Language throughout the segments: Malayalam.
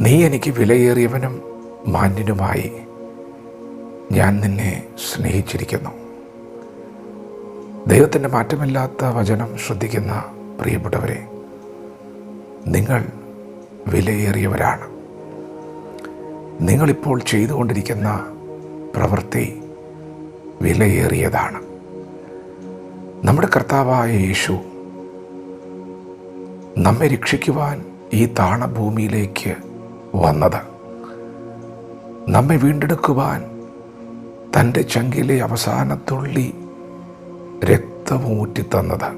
നീ എനിക്ക് വിലയേറിയവനും മാന്യനുമായി ഞാൻ നിന്നെ സ്നേഹിച്ചിരിക്കുന്നു. ദൈവത്തിൻ്റെ മാറ്റമില്ലാത്ത വചനം ശ്രദ്ധിക്കുന്ന പ്രിയപ്പെട്ടവരെ, നിങ്ങൾ വിലയേറിയവരാണ്. നിങ്ങളിപ്പോൾ ചെയ്തുകൊണ്ടിരിക്കുന്ന പ്രവൃത്തി വിലയേറിയതാണ്. നമ്മുടെ കർത്താവായ യേശു നമ്മെ രക്ഷിക്കുവാൻ ഈ താണഭൂമിയിലേക്ക് വന്നത്, നമ്മെ വീണ്ടെടുക്കുവാൻ തൻ്റെ ചങ്കിലെ അവസാന തുള്ളി രക്തമൂറ്റിത്തന്നത്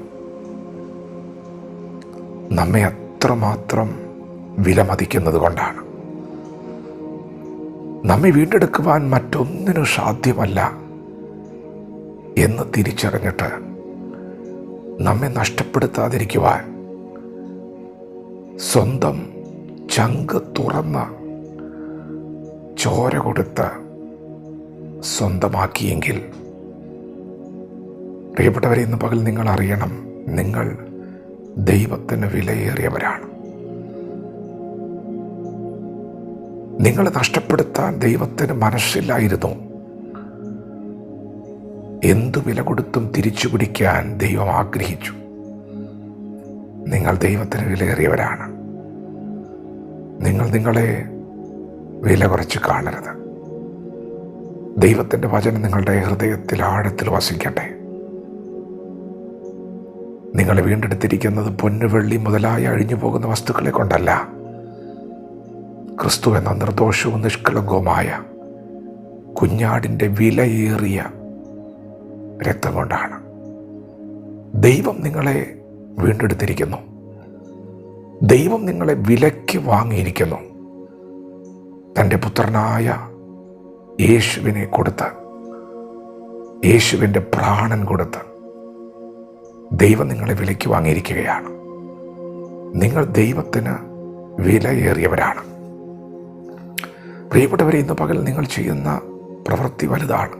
നമ്മെ അത്രമാത്രം വിലമതിക്കുന്നത് കൊണ്ടാണ്. നമ്മെ വീണ്ടെടുക്കുവാൻ മറ്റൊന്നിനും സാധ്യമല്ല എന്ന് തിരിച്ചറിഞ്ഞിട്ട് നമ്മെ നഷ്ടപ്പെടുത്താതിരിക്കുവാൻ സ്വന്തം ചങ്ക് തുറന്ന് ചോര കൊടുത്ത് സ്വന്തമാക്കിയെങ്കിൽ, പ്രിയപ്പെട്ടവരെ, ഇന്ന് പകൽ നിങ്ങൾ അറിയണം, നിങ്ങൾ ദൈവത്തിന് വിലയേറിയവരാണ്. നിങ്ങളെ നഷ്ടപ്പെടുത്താൻ ദൈവത്തിന് മനസ്സില്ലായിരുന്നു. എന്തു വില കൊടുത്തും തിരിച്ചു പിടിക്കാൻ ദൈവം ആഗ്രഹിച്ചു. നിങ്ങൾ ദൈവത്തിന് വിലയേറിയവരാണ്. നിങ്ങൾ നിങ്ങളെ വില കുറച്ച് കാണരുത്. ദൈവത്തിൻ്റെ വചനം നിങ്ങളുടെ ഹൃദയത്തിൽ ആഴത്തിൽ വസിക്കട്ടെ. നിങ്ങളെ വീണ്ടെടുത്തിരിക്കുന്നത് പൊന്നു വെള്ളി മുതലായി അഴിഞ്ഞു പോകുന്ന വസ്തുക്കളെ കൊണ്ടല്ല, ക്രിസ്തു എന്ന നിർദോഷവും നിഷ്കളങ്കവുമായ കുഞ്ഞാടിൻ്റെ വിലയേറിയ രക്തം കൊണ്ടാണ്. ദൈവം നിങ്ങളെ വീണ്ടെടുത്തിരിക്കുന്നു. ദൈവം നിങ്ങളെ വിലയ്ക്ക് വാങ്ങിയിരിക്കുന്നു. തൻ്റെ പുത്രനായ യേശുവിനെ കൊടുത്ത്, യേശുവിൻ്റെ പ്രാണൻ കൊടുത്ത് ദൈവം നിങ്ങളെ വിലയ്ക്ക് വാങ്ങിയിരിക്കുകയാണ്. നിങ്ങൾ ദൈവത്തിന് വിലയേറിയവരാണ്. പ്രിയപ്പെട്ടവരെ, ഇന്ന് പകൽ നിങ്ങൾ ചെയ്യുന്ന പ്രവൃത്തി വലുതാണ്.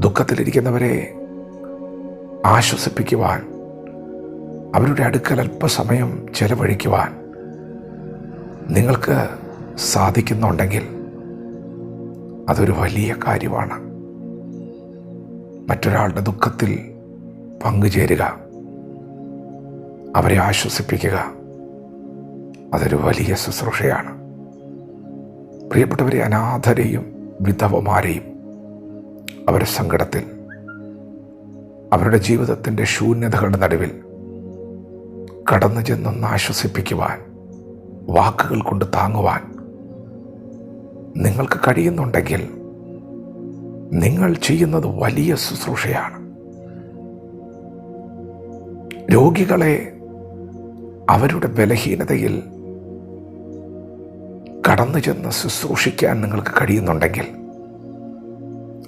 ദുഃഖത്തിലിരിക്കുന്നവരെ ആശ്വസിപ്പിക്കുവാൻ, അവരുടെ അടുക്കൽ അല്പസമയം ചെലവഴിക്കുവാൻ നിങ്ങൾക്ക് സാധിക്കുന്നുണ്ടെങ്കിൽ അതൊരു വലിയ കാര്യമാണ്. മറ്റൊരാളുടെ ദുഃഖത്തിൽ പങ്കുചേരുക, അവരെ ആശ്വസിപ്പിക്കുക, അതൊരു വലിയ ശുശ്രൂഷയാണ്. പ്രിയപ്പെട്ടവരെ, അനാഥരെയും വിധവമാരെയും അവരുടെ സങ്കടത്തിൽ, അവരുടെ ജീവിതത്തിൻ്റെ ശൂന്യതകളുടെ നടുവിൽ കടന്നു ചെന്നൊന്ന് ആശ്വസിപ്പിക്കുവാൻ, വാക്കുകൾ കൊണ്ട് താങ്ങുവാൻ നിങ്ങൾക്ക് കഴിയുന്നുണ്ടെങ്കിൽ നിങ്ങൾ ചെയ്യുന്നത് വലിയ ശുശ്രൂഷയാണ്. രോഗികളെ അവരുടെ ബലഹീനതയിൽ കടന്നു ചെന്ന് ശുശ്രൂഷിക്കാൻ നിങ്ങൾക്ക് കഴിയുന്നുണ്ടെങ്കിൽ,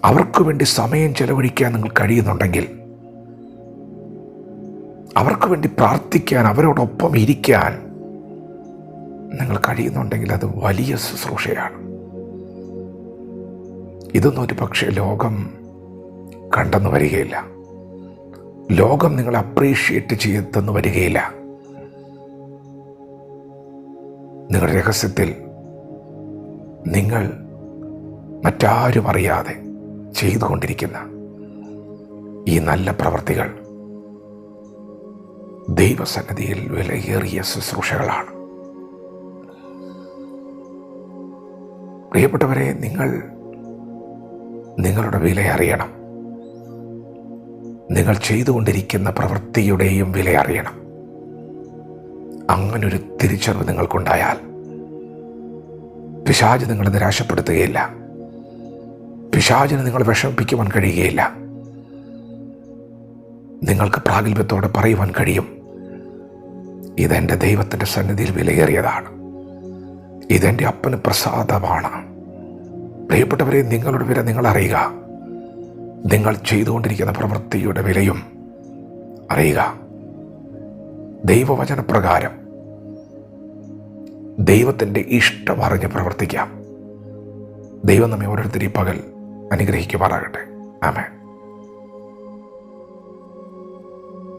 അവർക്ക് വേണ്ടി സമയം ചെലവഴിക്കാൻ നിങ്ങൾക്ക് കഴിയുന്നുണ്ടെങ്കിൽ, അവർക്ക് വേണ്ടി പ്രാർത്ഥിക്കാൻ, അവരോടൊപ്പം ഇരിക്കാൻ നിങ്ങൾ കഴിയുന്നുണ്ടെങ്കിൽ അത് വലിയ ശുശ്രൂഷയാണ്. ഇതൊന്നും ഒരു പക്ഷേ ലോകം കണ്ടെന്ന് വരികയില്ല. ലോകം നിങ്ങളെ അപ്രീഷിയേറ്റ് ചെയ്തെന്ന് വരികയില്ല. നിങ്ങളുടെ രഹസ്യത്തിൽ നിങ്ങൾ മറ്റാരും അറിയാതെ ചെയ്തുകൊണ്ടിരിക്കുന്ന ഈ നല്ല പ്രവൃത്തികൾ ദൈവസന്നിധിയിൽ വിലയേറിയ ശുശ്രൂഷകളാണ്. പ്രിയപ്പെട്ടവരെ, നിങ്ങൾ നിങ്ങളുടെ വില അറിയണം. നിങ്ങൾ ചെയ്തുകൊണ്ടിരിക്കുന്ന പ്രവൃത്തിയുടെയും വില അറിയണം. അങ്ങനൊരു തിരിച്ചറിവ് നിങ്ങൾക്കുണ്ടായാൽ പിശാച് നിങ്ങളെ നിരാശപ്പെടുത്തുകയില്ല. പിശാചിന് നിങ്ങളെ വിഷമിപ്പിക്കുവാൻ കഴിയുകയില്ല. നിങ്ങൾക്ക് പ്രാഗൽഭ്യത്തോടെ പറയുവാൻ കഴിയും, ഇതെൻ്റെ ദൈവത്തിൻ്റെ സന്നിധിയിൽ വിലയേറിയതാണ്, ഇതെൻ്റെ അപ്പന് പ്രസാദമാണ്. പ്രിയപ്പെട്ടവരെ, നിങ്ങളുടെ വില നിങ്ങൾ അറിയുക. നിങ്ങൾ ചെയ്തുകൊണ്ടിരിക്കുന്ന പ്രവൃത്തിയുടെ വിലയും അറിയുക. ദൈവവചനപ്രകാരം ദൈവത്തിൻ്റെ ഇഷ്ടം അറിഞ്ഞ് പ്രവർത്തിക്കാം. ദൈവം നമ്മെ ഓരോരുത്തരും പകൽ അനുഗ്രഹിക്കുമാറാകട്ടെ. ആമേൻ.